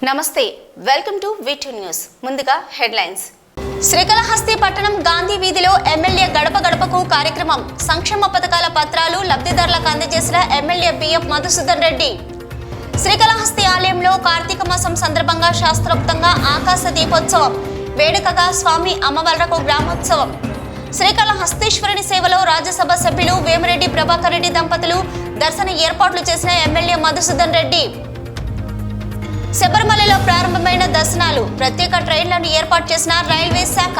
నమస్తే welcome to V2 news ముందుగా headlines Srikalahasti పట్టణం గాంధీ వీధిలో ఎమ్మెల్యే గడప గడపకు కార్యక్రమం సంక్షేమ పథకాల పత్రాలు లబ్ధిదారులకు అందజేసిన ఎమ్మెల్యే బిఎఫ్ మధుసూదన్ రెడ్డి శ్రీకాళహస్తి ఆలయంలో కార్తీక మాసం సందర్భంగా శాస్త్రోక్తంగా ఆకాశ దీపోత్సవం వేడుకగా స్వామి అమ్మవార్లకు గ్రామోత్సవం శ్రీకాళహస్తీశ్వరుని సేవలో రాజ్యసభ సభ్యులు వేమిరెడ్డి ప్రభాకర్ రెడ్డి దంపతులు దర్శన ఏర్పాట్లు చేసిన ఎమ్మెల్యే మధుసూదన్ రెడ్డి శబరిమలలో ప్రారంభమైన దర్శనాలు ప్రత్యేక ట్రైన్లను ఏర్పాటు చేసిన రైల్వే శాఖ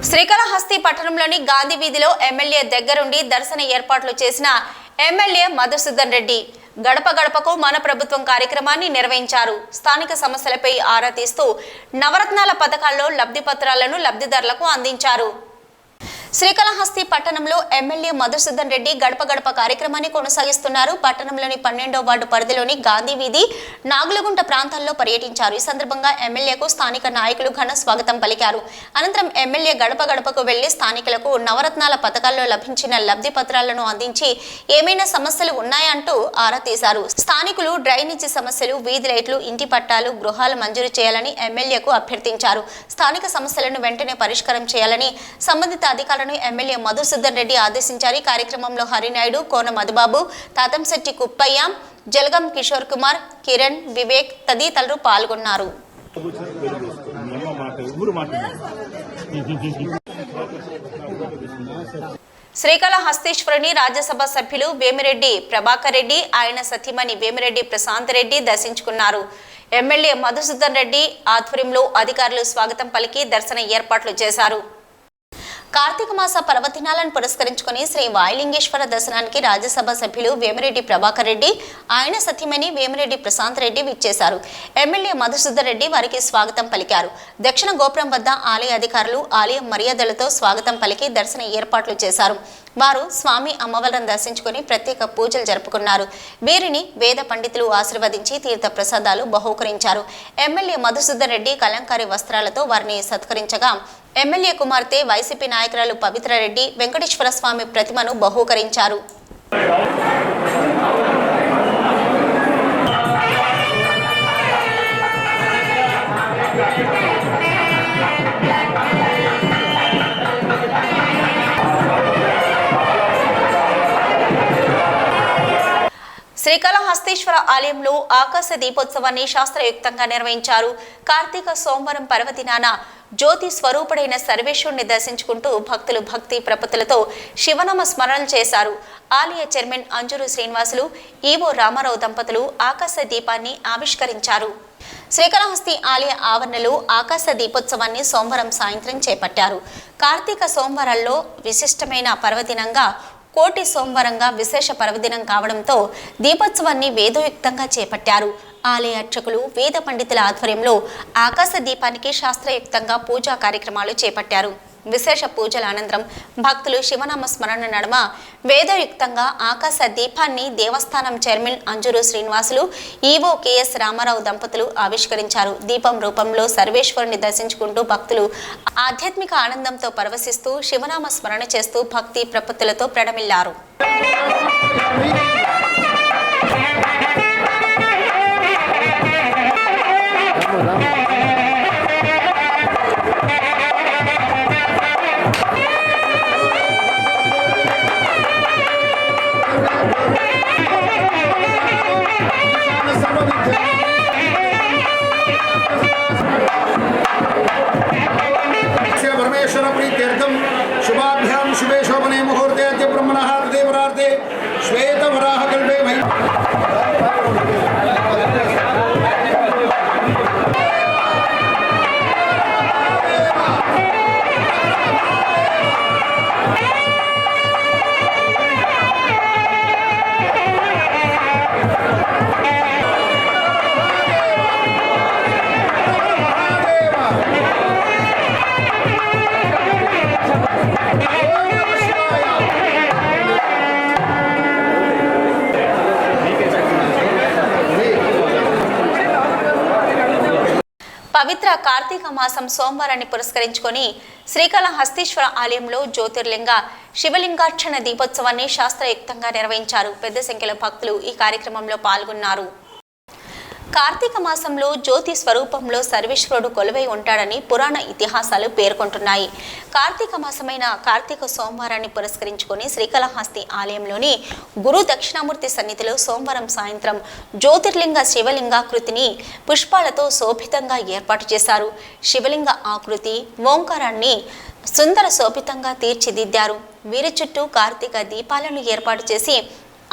శ్రీకాళహస్తి పట్టణంలోని గాంధీ వీధిలో ఎమ్మెల్యే దగ్గరుండి దర్శన ఏర్పాట్లు చేసిన ఎమ్మెల్యే మధుసూదన్ రెడ్డి గడప గడపకు మన ప్రభుత్వం కార్యక్రమాన్ని నిర్వహించారు. స్థానిక సమస్యలపై ఆరా తీస్తూ నవరత్నాల పథకాల్లో లబ్ధి పత్రాలను లబ్ధిదారులకు అందించారు. శ్రీకాళహస్తి పట్టణంలో ఎమ్మెల్యే మధుసూదన్ రెడ్డి గడప గడప కార్యక్రమాన్ని కొనసాగిస్తున్నారు. పట్టణంలోని 12వ వార్డు పరిధిలోని గాంధీ వీధి, నాగులగుంట ప్రాంతాల్లో పర్యటించారు. ఈ సందర్భంగా ఎమ్మెల్యేకు స్థానిక నాయకులు ఘన స్వాగతం పలికారు. అనంతరం ఎమ్మెల్యే గడప గడపకు వెళ్లి స్థానికులకు నవరత్నాల పథకాల్లో లభించిన లబ్ధి పత్రాలను అందించి ఏమైనా సమస్యలు ఉన్నాయంటూ ఆరా తీశారు. స్థానికులు డ్రైనేజీ సమస్యలు, వీధి లైట్లు, ఇంటి పట్టాలు, గృహాలు మంజూరు చేయాలని ఎమ్మెల్యేకు అభ్యర్థించారు. స్థానిక సమస్యలను వెంటనే పరిష్కారం చేయాలని సంబంధిత అధికారులను ఎమ్మెల్యే మధుసూదన్ రెడ్డి ఆదేశించారు. కార్యక్రమంలో హరినాయుడు, కోన మధుబాబు, తాతంశెట్టి కుప్పయ్య, జలగం కిషోర్ కుమార్, కిరణ్, వివేక్ తదితరులు పాల్గొన్నారు. శ్రీకాళహస్తీశ్వరుని రాజ్యసభ సభ్యులు వేమిరెడ్డి ప్రభాకర్ రెడ్డి, ఆయన సతీమణి వేమిరెడ్డి ప్రశాంత్ రెడ్డి దర్శించుకున్నారు. ఎమ్మెల్యే మధుసూదన్ రెడ్డి ఆధ్వర్యంలో అధికారులు స్వాగతం పలికి దర్శన ఏర్పాట్లు చేశారు. కార్తీక మాస పర్వదినాలను పురస్కరించుకుని శ్రీ వాయులింగేశ్వర దర్శనానికి రాజ్యసభ సభ్యులు వేమిరెడ్డి ప్రభాకర్ రెడ్డి, ఆయన సతీమణి వేమిరెడ్డి ప్రశాంత్ రెడ్డి విచ్చేశారు. ఎమ్మెల్యే మధుసూదన్ రెడ్డి వారికి స్వాగతం పలికారు. దక్షిణ గోపురం వద్ద ఆలయ అధికారులు ఆలయ మర్యాదలతో స్వాగతం పలికి దర్శన ఏర్పాట్లు చేశారు. వారు స్వామి అమ్మవారిని దర్శించుకుని ప్రత్యేక పూజలు జరుపుకున్నారు. వీరిని వేద పండితులు ఆశీర్వదించి తీర్థ ప్రసాదాలు బహూకరించారు. ఎమ్మెల్యే మధుసూదన్ రెడ్డి కలంకారీ వస్త్రాలతో వారిని సత్కరించగా ఎమ్మెల్యే కుమార్తె వైసీపీ నాయకురాలు పవిత్రారెడ్డి వెంకటేశ్వర స్వామి ప్రతిమను బహూకరించారు. శ్రీకాళహస్తీశ్వర ఆలయంలో ఆకాశ దీపోత్సవాన్ని శాస్త్రయుక్తంగా నిర్వహించారు. కార్తీక సోమవారం పర్వదినాన జ్యోతి స్వరూపుడైన సర్వేశ్వరుని దర్శించుకుంటూ భక్తులు భక్తి ప్రపత్తులతో శివనామ స్మరణలు చేశారు. ఆలయ చైర్మన్ అంజూరు శ్రీనివాసులు, ఈవో రామారావు దంపతులు ఆకాశ దీపాన్ని ఆవిష్కరించారు. శ్రీకాళహస్తి ఆలయ ఆవరణలో ఆకాశ దీపోత్సవాన్ని సోమవారం సాయంత్రం చేపట్టారు. కార్తీక సోమవారాల్లో విశిష్టమైన పర్వదినంగా, కోటి సోమవారంగా విశేష పర్వదినం కావడంతో దీపోత్సవాన్ని వేదోయుక్తంగా చేపట్టారు. ఆలయ అర్చకులు, వేద పండితుల ఆధ్వర్యంలో ఆకాశ దీపానికి శాస్త్రయుక్తంగా పూజా కార్యక్రమాలు చేపట్టారు. విశేష పూజల అనంతరం భక్తులు శివనామ స్మరణ నడుమ వేదయుక్తంగా ఆకాశ దీపాన్ని దేవస్థానం chairman Anjuru Srinivasulu, EO KS Ramarao దంపతులు ఆవిష్కరించారు. దీపం రూపంలో సర్వేశ్వరుని దర్శించుకుంటూ భక్తులు ఆధ్యాత్మిక ఆనందంతో పరవశిస్తూ శివనామ స్మరణ చేస్తూ భక్తి ప్రపత్తులతో ప్రణమిల్లారు. शुभे शोभने मुहूर्ते अद्य ब्रह्मणः देवरार्थे श्वेत वराह कल्पे मयि పవిత్ర కార్తీక మాసం సోమవారాన్ని పురస్కరించుకొని శ్రీకాళహస్తీశ్వర ఆలయంలో జ్యోతిర్లింగ శివలింగార్చన దీపోత్సవాన్ని శాస్త్రయుక్తంగా నిర్వహించారు. పెద్ద సంఖ్యలో భక్తులు ఈ కార్యక్రమంలో పాల్గొన్నారు. కార్తీక మాసంలో జ్యోతి స్వరూపంలో సర్వేశ్వరుడు కొలువై ఉంటాడని పురాణ ఇతిహాసాలు పేర్కొంటున్నాయి. కార్తీక మాసమైన కార్తీక సోమవారాన్ని పురస్కరించుకొని శ్రీకాళహస్తి ఆలయంలోని గురు దక్షిణామూర్తి సన్నిధిలో సోమవారం సాయంత్రం జ్యోతిర్లింగ శివలింగాకృతిని పుష్పాలతో శోభితంగా ఏర్పాటు చేశారు. శివలింగ ఆకృతి ఓంకారాన్ని సుందర శోభితంగా తీర్చిదిద్దారు. వీరి చుట్టూ కార్తీక దీపాలను ఏర్పాటు చేసి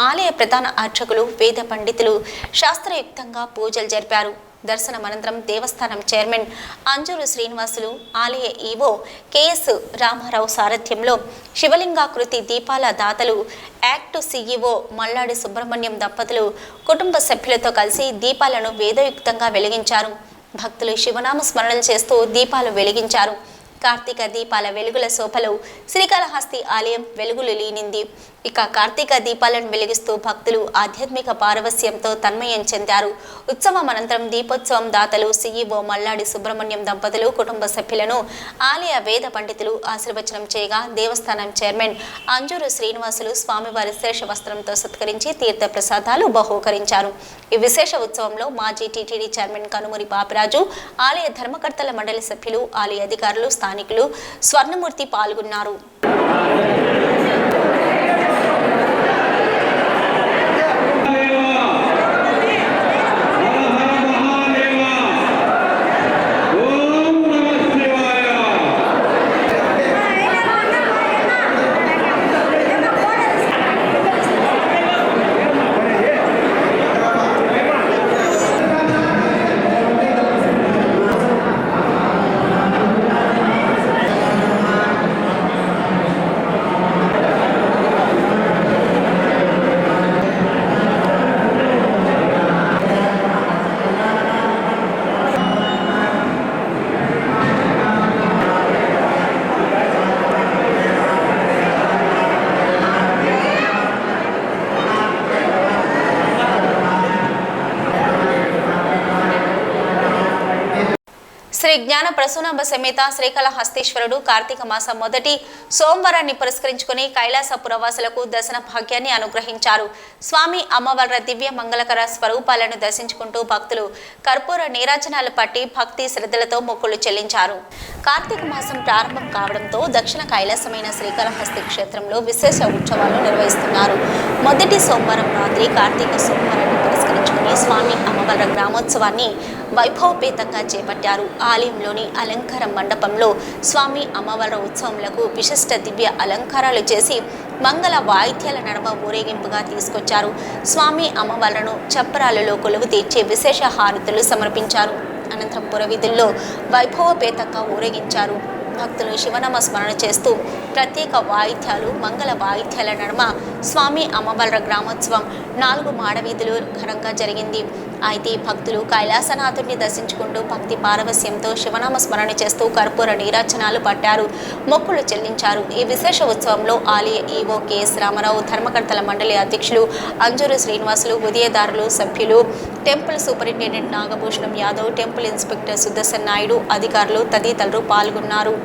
ఆలయ ప్రధాన అర్చకులు, వేద పండితులు శాస్త్రయుక్తంగా పూజలు జరిపారు. దర్శనం అనంతరం దేవస్థానం చైర్మన్ అంజూరు శ్రీనివాసులు, ఆలయ ఈవో కెఎస్ రామారావు సారథ్యంలో శివలింగాకృతి దీపాల దాతలు, యాక్ట్ సిఇఓ మల్లాడి సుబ్రహ్మణ్యం దంపతులు కుటుంబ సభ్యులతో కలిసి దీపాలను వేదయుక్తంగా వెలిగించారు. భక్తులు శివనామ స్మరణలు చేస్తూ దీపాలు వెలిగించారు. కార్తీక దీపాల వెలుగుల శోభలో శ్రీకాళహస్తి ఆలయం వెలుగులు లీనింది. ఇక కార్తీక దీపాలను వెలిగిస్తూ భక్తులు ఆధ్యాత్మిక పారవస్యంతో తన్మయం చెందారు. ఉత్సవం అనంతరం దీపోత్సవం దాతలు సిఇఓ మల్లాడి సుబ్రహ్మణ్యం దంపతులు కుటుంబ సభ్యులను ఆలయ వేద పండితులు ఆశీర్వచనం చేయగా దేవస్థానం చైర్మన్ అంజూరు శ్రీనివాసులు స్వామివారి శేష వస్త్రంతో సత్కరించి తీర్థ ప్రసాదాలు బహూకరించారు. ఈ విశేష ఉత్సవంలో మాజీ టీటీడీ చైర్మన్ కనుమూరి పాపిరాజు, ఆలయ ధర్మకర్తల మండలి సభ్యులు, ఆలయ అధికారులు, స్థానికులు, స్వర్ణమూర్తి పాల్గొన్నారు. శ్రీ జ్ఞాన ప్రసూనాంబ సమేత శ్రీకాళహస్తీశ్వరుడు కార్తీక మాసం మొదటి సోమవారాన్ని పురస్కరించుకుని కైలాస పురవాసులకు దర్శన భాగ్యాన్ని అనుగ్రహించారు. స్వామి అమ్మవార్ల దివ్య మంగళకర స్వరూపాలను దర్శించుకుంటూ భక్తులు కర్పూర నీరాజనాలు పట్టి భక్తి శ్రద్ధలతో మొక్కులు చెల్లించారు. కార్తీక మాసం ప్రారంభం కావడంతో దక్షిణ కైలాసమైన శ్రీకాళహస్తి క్షేత్రంలో విశేష ఉత్సవాలు నిర్వహిస్తున్నారు. మొదటి సోమవారం రాత్రి కార్తీక సోమవారాన్ని పురస్కరించుకుని స్వామి అమ్మవార్ల గ్రామోత్సవాన్ని వైభవపేతంగా చేపట్టారు. ఆలయంలోని అలంకార మండపంలో స్వామి అమ్మవార్ల ఉత్సవములకు విశిష్ట దివ్య అలంకారాలు చేసి మంగళ వాయిద్యాల నడమ ఊరేగింపుగా తీసుకొచ్చారు. స్వామి అమ్మవార్లను చప్పరాలలో కొలువు తీర్చి విశేష హారతులు సమర్పించారు. అనంతరం పురవీధుల్లో వైభవపేతంగా ఊరేగించారు. భక్తులు శివనామ స్మరణ చేస్తూ ప్రత్యేక వాయిద్యాలు, మంగళ వాయిద్యాల నడుమ స్వామి అమ్మవార్ల గ్రామోత్సవం 4 మాడవీధులు ఘనంగా జరిగింది. అయితే భక్తులు కైలాసనాథుడిని దర్శించుకుంటూ భక్తి పారవస్యంతో శివనామ స్మరణ చేస్తూ కర్పూర నీరాజనాలు పట్టారు, మొక్కులు చెల్లించారు. ఈ విశేష ఉత్సవంలో ఆలయ ఈవో కెఎస్ రామారావు, ధర్మకర్తల మండలి అధ్యక్షులు అంజూరు శ్రీనివాసులు, ఉదయదారులు, సభ్యులు, temple superintendent Nagabhushanam Yadav, temple inspector Sudarshan Naidu, అధికారులు తదితరులు పాల్గొన్నారు.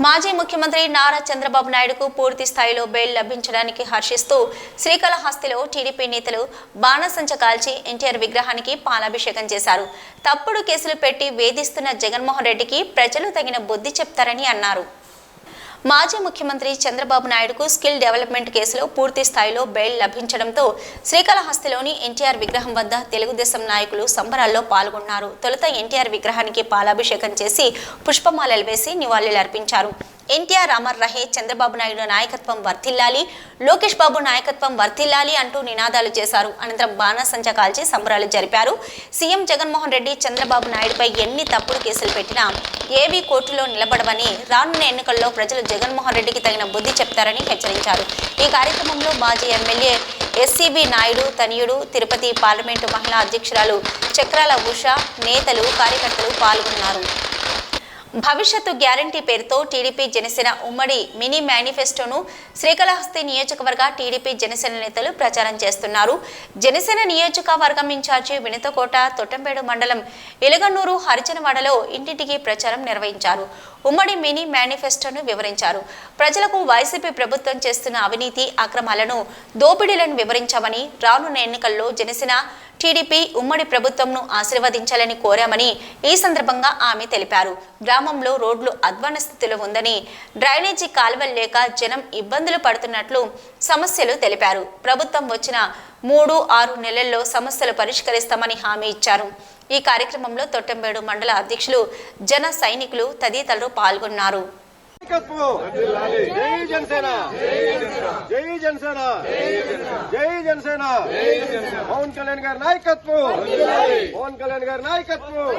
మాజీ ముఖ్యమంత్రి నారా చంద్రబాబు నాయుడుకు పూర్తి స్థాయిలో బెయిల్ లభించడానికి హర్షిస్తూ శ్రీకాళహస్తిలో టీడీపీ నేతలు బాణసంచ కాల్చి ఎన్టీఆర్ విగ్రహానికి పాలాభిషేకం చేశారు. తప్పుడు కేసులు పెట్టి వేధిస్తున్న జగన్మోహన్ రెడ్డికి ప్రజలు తగిన బుద్ధి చెప్తారని అన్నారు. మాజీ ముఖ్యమంత్రి చంద్రబాబు నాయుడుకు స్కిల్ డెవలప్మెంట్ కేసులో పూర్తి స్థాయిలో బెయిల్ లభించడంతో శ్రీకాళహస్తిలోని ఎన్టీఆర్ విగ్రహం వద్ద తెలుగుదేశం నాయకులు సంబరాల్లో పాల్గొన్నారు. తొలుత ఎన్టీఆర్ విగ్రహానికి పాలాభిషేకం చేసి పుష్పమాలలు వేసి నివాళులర్పించారు. ఎన్టీఆర్ అమర్ రహే, చంద్రబాబు నాయుడు నాయకత్వం వర్ధిల్లాలి, లోకేష్ బాబు నాయకత్వం వర్ధిల్లాలి అంటూ నినాదాలు చేశారు. అనంతరం బాణసంచా కాల్చి సంబరాలు జరిపారు. సీఎం జగన్మోహన్ రెడ్డి చంద్రబాబు నాయుడుపై ఎన్ని తప్పుడు కేసులు పెట్టినా ఏవీ కోర్టులో నిలబడవని, రానున్న ఎన్నికల్లో ప్రజలు జగన్మోహన్ రెడ్డికి తగిన బుద్ధి చెప్తారని హెచ్చరించారు. ఈ కార్యక్రమంలో మాజీ ఎమ్మెల్యే ఎస్సీబీ నాయుడు తనయుడు, తిరుపతి పార్లమెంటు మహిళా అధ్యక్షురాలు చక్రాల ఉష, నేతలు, కార్యకర్తలు పాల్గొన్నారు. భవిష్యత్తు గ్యారంటీ పేరుతో టీడీపీ జనసేన ఉమ్మడి మినీ మేనిఫెస్టోను శ్రీకాళహస్తి నియోజకవర్గ టీడీపీ జనసేన నేతలు ప్రచారం చేస్తున్నారు. జనసేన నియోజకవర్గం ఇన్ఛార్జి వినతకోట తొట్టంపేడు మండలం ఇలగన్నూరు హరిజనవాడలో ఇంటింటికి ప్రచారం నిర్వహించారు. ఉమ్మడి మినీ మేనిఫెస్టోను వివరించారు. ప్రజలకు వైసీపీ ప్రభుత్వం చేస్తున్న అవినీతి, అక్రమాలను, దోపిడీలను వివరించామని, రానున్న ఎన్నికల్లో జనసేన టీడీపీ ఉమ్మడి ప్రభుత్వంను ఆశీర్వదించాలని కోరామని ఈ సందర్భంగా ఆమె తెలిపారు. గ్రామంలో రోడ్లు అధ్వాన స్థితిలో ఉందని, డ్రైనేజీ కాలువలు లేక జనం ఇబ్బందులు పడుతున్నట్లు సమస్యలు తెలిపారు. ప్రభుత్వం వచ్చిన 3-6 నెలల్లో సమస్యలు పరిష్కరిస్తామని హామీ ఇచ్చారు. ఈ కార్యక్రమంలో తొట్టంబేడు మండల అధ్యక్షులు, జన సైనికులు తదితరులు పాల్గొన్నారు. జై జనసేన, జై జనసేన, జై జనసేన. పవన్ కళ్యాణ్ గారి నాయకత్వం, పవన్ కళ్యాణ్ గారి నాయకత్వం,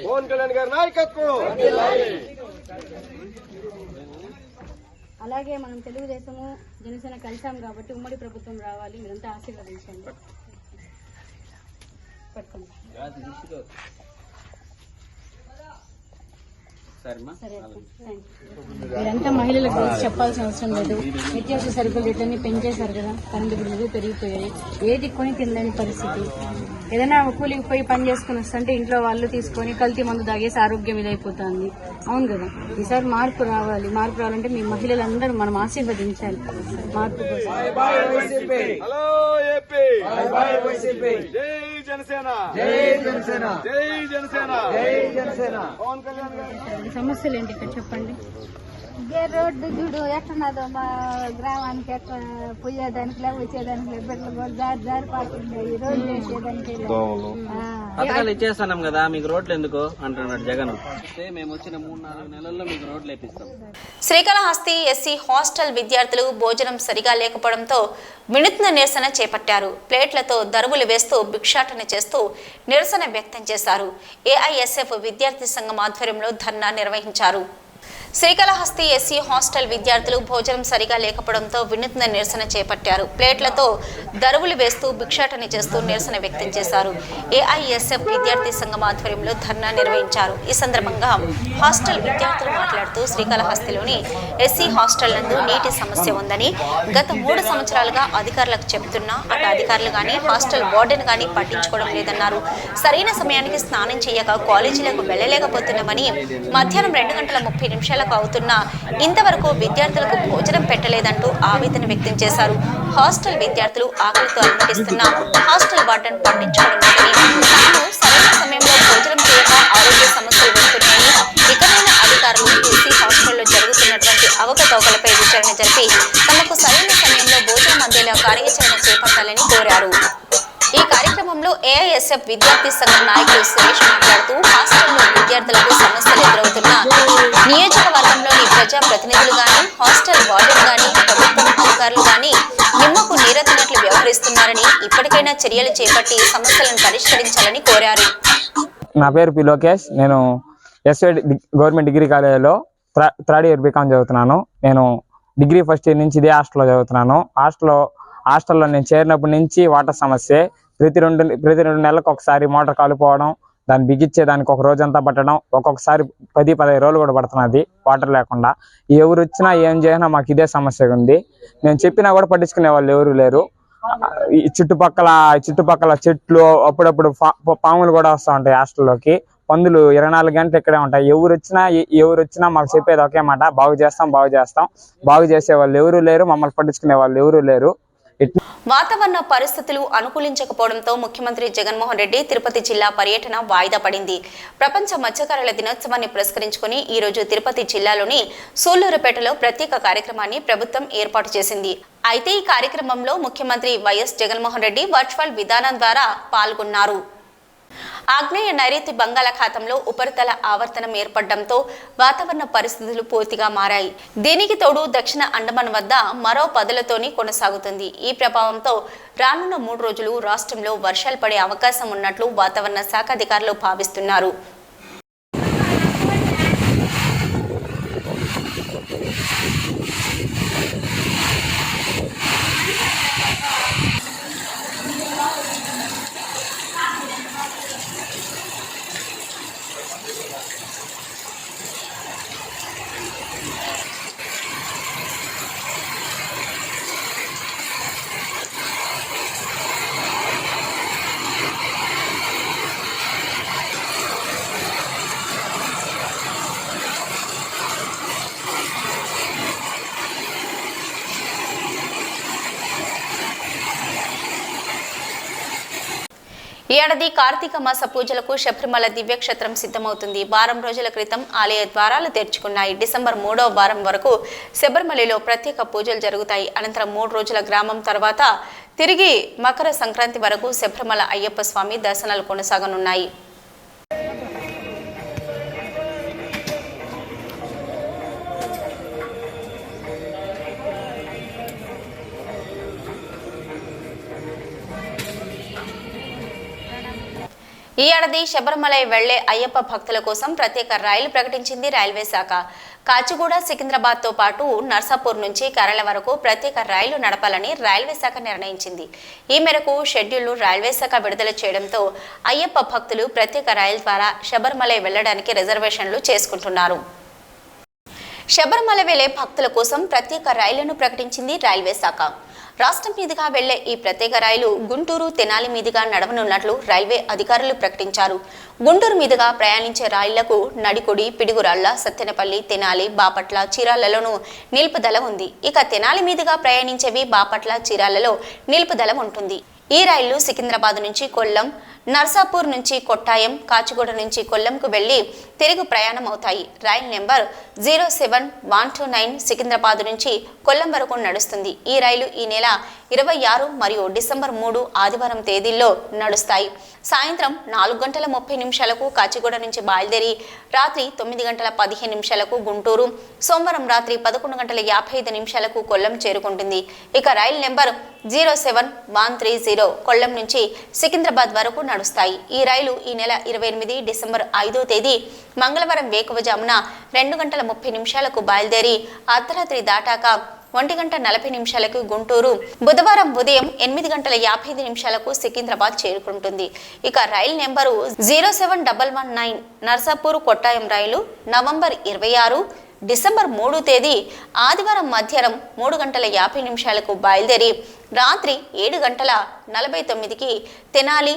పవన్ కళ్యాణ్ గారి నాయకత్వం. అలాగే మనం తెలుగుదేశము జనసేన కలిసాం కాబట్టి ఉమ్మడి ప్రభుత్వం రావాలి, మీరంతా ఆశీర్వదించండి. పట్టుకోండి. మీరంతా మహిళలకు చెప్పాల్సిన అవసరం లేదు. నిత్యావసర సరుకుల రేట్లన్నీ పెంచేశారు కదా, కరెంటు బిల్లులు పెరిగిపోయాయి, ఏది కొని తినలేని పరిస్థితి. ఏదైనా కూలికి పోయి పని చేసుకుని వస్తుంటే ఇంట్లో వాళ్ళు తీసుకొని కల్తీ మందు తాగేసి ఆరోగ్యం ఇదైపోతుంది. అవును కదా, ఈసారి మార్పు రావాలి. మార్పు రావాలంటే మీ మహిళలందరూ మనం ఆశీర్వదించాలి మార్పు కోసం. హలో ఏపీ, జై జనసేన, జై జనసేన, జై జనసేన, జై జనసేన. పవన్ కళ్యాణ్ గారు సమస్యలు ఏంటి ఇక్కడ చెప్పండి. ఇదే రోడ్డు చూడు ఎట్టున్నదో మా గ్రామానికి, ఎట్లా పోయేదానికి లే వచ్చేదానికి లే, బిడ్డలు కూడా జారి పడుతుంది. ఈ రోడ్లు వేసేదానికి పథకాలు ఇచ్చేస్తున్నాం కదా, మీకు రోడ్లు ఎందుకు అంటున్నాడు జగన్. మేము వచ్చిన 3-4 నెలల్లో మీకు రోడ్లు వేపిస్తాం. శ్రీకాళహస్తి ఎస్సీ హాస్టల్ విద్యార్థులు భోజనం సరిగా లేకపోవడంతో వినూత్న నిరసన చేపట్టారు. ప్లేట్లతో దరువులు వేస్తూ భిక్షాటన చేస్తూ నిరసన వ్యక్తం చేశారు. ఏఐఎస్ఎఫ్ విద్యార్థి సంఘం ఆధ్వర్యంలో ధర్నా నిర్వహించారు. శ్రీకాళహస్తి ఎస్సీ హాస్టల్ విద్యార్థులు భోజనం సరిగా లేకపోవడంతో వినూత్న నిరసన చేపట్టారు. ప్లేట్లతో దరువులు వేస్తూ భిక్షాటన చేస్తూ నిరసన వ్యక్తం చేశారు. ఏఐఎస్ఎఫ్ విద్యార్థి సంఘం ఆధ్వర్యంలో ధర్నా నిర్వహించారు. ఈ సందర్భంగా హాస్టల్ విద్యార్థులు మాట్లాడుతూ శ్రీకాళహస్తిలోని ఎస్సీ హాస్టల్ నందు నీటి సమస్య ఉందని గత 3 సంవత్సరాలుగా అధికారులకు చెబుతున్నా అటు అధికారులు గాని హాస్టల్ వార్డెన్ గాని పట్టించుకోవడం లేదన్నారు. సరైన సమయానికి స్నానం చేయక కాలేజీలకు వెళ్లలేకపోతున్నామని, మధ్యాహ్నం 2:30 అవుతున్నా ఇంతవరకు విద్యార్థులకు భోజనం పెట్టలేదంటూ ఆవేదన వ్యక్తం చేశారు. హాస్టల్ విద్యార్థులు ఆకలితో అలమటిస్తున్న హాస్టల్ వార్డెన్ పట్టించుకోవడం లేదని, తాము సరైన సమయంలో భోజనం చేయక ఆరోగ్య సమస్యలు వస్తున్నాయని, ఇకనైనా అధికారులు ఎస్సీ హాస్టల్లో జరుగుతున్నటువంటి అవకతవకలపై విచారణ జరిపి తమకు సరైన సమయంలో భోజనం అందేలా కార్యాచరణ చేపట్టాలని కోరారు. ఈ కార్యక్రమంలో ఏఐఎస్ఎఫ్ విద్యార్థి సంఘం నాయకులు సురేష్ మాట్లాడుతూ హాస్టల్లో విద్యార్థులకు సమస్యలు ఎదురవుతున్న నియోజకవర్గంలోని ప్రజా ప్రతినిధులు గాని, హాస్టల్ వార్డెన్ గాని, ప్రభుత్వం అధికారులు గాని నిమ్మకు నీరెత్తినట్లు వ్యవహరిస్తున్నారని, ఇప్పటికైనా చర్యలు చేపట్టి సమస్యలను పరిష్కరించాలని కోరారు. నా పేరు పి లోకేష్. నేను ఎస్వై గవర్నమెంట్ డిగ్రీ కాలేజీలో 3rd ఇయర్ బీకామ్ చదువుతున్నాను. నేను డిగ్రీ ఫస్ట్ ఇయర్ నుంచి ఇదే హాస్టల్లో చదువుతున్నాను. హాస్టల్లో నేను చేరినప్పటి నుంచి వాటర్ సమస్య. ప్రతి రెండు నెలలకు ఒకసారి మోటార్ కాలిపోవడం, దాన్ని బిగించేదానికి ఒక రోజంతా పట్టడం, ఒక్కొక్కసారి 10-15 రోజులు కూడా పడుతున్నది వాటర్ లేకుండా. ఎవరు వచ్చినా ఏం చేసినా మాకు ఇదే సమస్య ఉంది. నేను చెప్పినా కూడా పట్టించుకునే వాళ్ళు ఎవరు లేరు. ఈ చుట్టుపక్కల చెట్లు, అప్పుడప్పుడు పాములు కూడా వస్తూ ఉంటాయి హాస్టల్లోకి. పందులు 24 గంటలు ఇక్కడే ఉంటాయి. ఎవరు వచ్చినా మాకు చెప్పేది ఒకే మాట, బాగు చేస్తాం. బాగు చేసే వాళ్ళు ఎవరు లేరు, మమ్మల్ని పట్టించుకునే వాళ్ళు ఎవరు లేరు. వాతావరణ పరిస్థితులు అనుకూలించకపోవడంతో ముఖ్యమంత్రి జగన్మోహన్ రెడ్డి తిరుపతి జిల్లా పర్యటన వాయిదా పడింది. ప్రపంచ మత్స్యకారుల దినోత్సవాన్ని పురస్కరించుకుని ఈ రోజు తిరుపతి జిల్లాలోని సూళ్లూరుపేటలో ప్రత్యేక కార్యక్రమాన్ని ప్రభుత్వం ఏర్పాటు చేసింది. అయితే ఈ కార్యక్రమంలో ముఖ్యమంత్రి వైఎస్ జగన్మోహన్ రెడ్డి వర్చువల్ విధానం ద్వారా పాల్గొన్నారు. ఆగ్నేయ నైరుతి బంగాళాఖాతంలో ఉపరితల ఆవర్తనం ఏర్పడడంతో వాతావరణ పరిస్థితులు పూర్తిగా మారాయి. దీనికి తోడు దక్షిణ అండమాన్ వద్ద మరో పదులతోని కొనసాగుతుంది. ఈ ప్రభావంతో రానున్న 3 రోజులు రాష్ట్రంలో వర్షాలు పడే అవకాశం ఉన్నట్లు వాతావరణ శాఖ అధికారులు భావిస్తున్నారు. ఈ ఏడాది కార్తీక మాస పూజలకు శబరిమల దివ్యక్షేత్రం సిద్ధమవుతుంది. వారం రోజుల క్రితం ఆలయ ద్వారాలు తెరుచుకున్నాయి. డిసెంబర్ 3వ వారం వరకు శబరిమలలో ప్రత్యేక పూజలు జరుగుతాయి. అనంతరం 3 రోజుల గ్రామం తర్వాత తిరిగి మకర సంక్రాంతి వరకు శబరిమల అయ్యప్ప స్వామి దర్శనాలు కొనసాగనున్నాయి. ఈ ఏడాది శబరిమల వెళ్లే అయ్యప్ప భక్తుల కోసం ప్రత్యేక రైలు ప్రకటించింది రైల్వే శాఖ. కాచిగూడ, సికింద్రాబాద్తో పాటు నర్సాపూర్ నుంచి కేరళ వరకు ప్రత్యేక రైలు నడపాలని రైల్వే శాఖ నిర్ణయించింది. ఈ మేరకు షెడ్యూల్ను రైల్వే శాఖ విడుదల చేయడంతో అయ్యప్ప భక్తులు ప్రత్యేక రైలు ద్వారా శబరిమల వెళ్లడానికి రిజర్వేషన్లు చేసుకుంటున్నారు. శబరిమల వెళ్లే భక్తుల కోసం ప్రత్యేక రైలును ప్రకటించింది రైల్వే శాఖ. రాష్ట్రం మీదుగా వెళ్లే ఈ ప్రత్యేక రైలు గుంటూరు, తెనాలి మీదుగా నడవనున్నట్లు రైల్వే అధికారులు ప్రకటించారు. గుంటూరు మీదుగా ప్రయాణించే రైళ్లకు నడికొడి, పిడుగురాళ్ల, సత్తెనపల్లి, తెనాలి, బాపట్ల, చీరాలలోనూ నిలుపుదల ఉంది. ఇక తెనాలి మీదుగా ప్రయాణించేవి బాపట్ల, చీరాలలో నిలుపుదల ఉంటుంది. ఈ రైళ్లు సికింద్రాబాద్ నుంచి కొల్లం, నర్సాపూర్ నుంచి కొట్టాయం, కాచిగూడ నుంచి కొల్లంకు వెళ్లి తిరుగు ప్రయాణం అవుతాయి. రైలు నెంబర్ 07129 సికింద్రాబాద్ నుంచి కొల్లం వరకు నడుస్తుంది. ఈ రైలు ఈ నెల 26 మరియు డిసెంబర్ 3 ఆదివారం తేదీల్లో నడుస్తాయి. సాయంత్రం 4:30 కాచిగూడ నుంచి బయలుదేరి రాత్రి 9:15 గుంటూరు, సోమవారం రాత్రి 11:55 కొల్లం చేరుకుంటుంది. ఇక రైలు నెంబర్ 07130 కొల్లం నుంచి సికింద్రాబాద్ వరకు నడుస్తాయి. ఈ రైలు ఈ నెల 28 డిసెంబర్ 5వ తేదీ మంగళవారం వేకువజామున 2:30 బయలుదేరి అర్ధరాత్రి దాటాక 1:40 గుంటూరు, బుధవారం ఉదయం 8:55 సికింద్రాబాద్ చేరుకుంటుంది. ఇక రైలు నెంబరు 07119 నర్సాపూర్ కొట్టాయం రైలు నవంబర్ 26 డిసెంబర్ 3 తేదీ ఆదివారం మధ్యాహ్నం 3:50 బయలుదేరి రాత్రి 7:49 తెనాలి,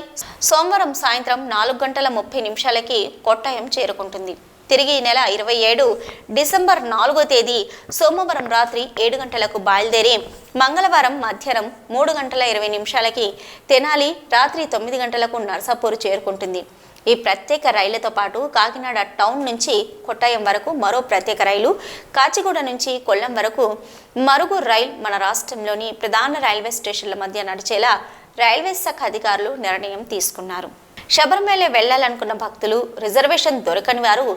సోమవారం సాయంత్రం 4:30 కొట్టాయం చేరుకుంటుంది. తిరిగి నెల 27 డిసెంబర్ 4వ తేదీ సోమవారం రాత్రి 7 గంటలకు బయలుదేరి మంగళవారం మధ్యాహ్నం 3:20 తెనాలి, రాత్రి 9 గంటలకు నర్సాపూర్ చేరుకుంటుంది. ఈ ప్రత్యేక రైళ్లతో పాటు కాకినాడ టౌన్ నుంచి కొట్టాయం వరకు మరో ప్రత్యేక రైలు, కాచిగూడ నుంచి కొల్లం వరకు మరుగు రైలు మన రాష్ట్రంలోని ప్రధాన రైల్వే స్టేషన్ల మధ్య నడిచేలా రైల్వే శాఖ అధికారులు నిర్ణయం తీసుకున్నారు. శబరిమల వెళ్లాలనుకున్న భక్తులు రిజర్వేషన్ దొరకని వారు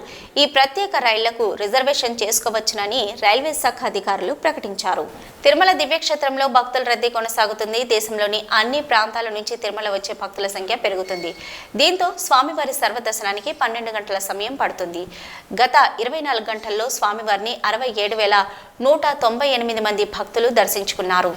ఈ ప్రత్యేక రైళ్లకు రిజర్వేషన్ చేసుకోవచ్చునని రైల్వే శాఖ అధికారులు ప్రకటించారు. తిరుమల దివ్యక్షేత్రంలో భక్తుల రద్దీ కొనసాగుతుంది. దేశంలోని అన్ని ప్రాంతాల నుంచి తిరుమల వచ్చే భక్తుల సంఖ్య పెరుగుతుంది. దీంతో స్వామివారి సర్వదర్శనానికి 12 గంటల సమయం పడుతుంది. గత 24 గంటల్లో స్వామివారిని 67,198 మంది భక్తులు దర్శించుకున్నారు.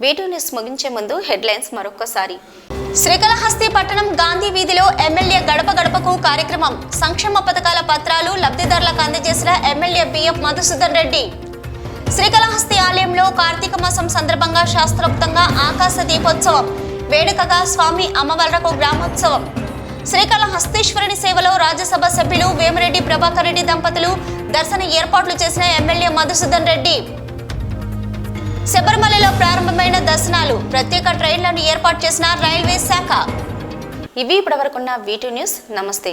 వీడియో న్యూస్ ముగించే ముందు హెడ్లైన్స్ మరొకసారి. శ్రీకాళహస్తి పట్టణం గాంధీ వీధిలో ఎమ్మెల్యే గడప గడపకు కార్యక్రమం సంక్షేమ పథకాల పత్రాలు లబ్ధిదారులకు అందజేసిన ఎమ్మెల్యే బిఎఫ్ మధుసూదన్ రెడ్డి. శ్రీకాళహస్తి ఆలయంలో కార్తీక మాసం సందర్భంగా శాస్త్రోక్తంగా ఆకాశ దీపోత్సవం, వేడుకగా స్వామి అమ్మవార్లకు గ్రామోత్సవం. శ్రీకాళహస్తీశ్వరుని సేవలో రాజ్యసభ సభ్యులు వేమిరెడ్డి ప్రభాకర్ రెడ్డి దంపతులు దర్శన ఏర్పాట్లు చేసిన ఎమ్మెల్యే మధుసూదన్ రెడ్డి. శబరిమలలో ప్రారంభమైన దర్శనాలు, ప్రత్యేక ట్రైన్లను ఏర్పాటు చేసిన రైల్వే శాఖ. ఇవి ఇప్పటివరకున్న V2 న్యూస్. నమస్తే.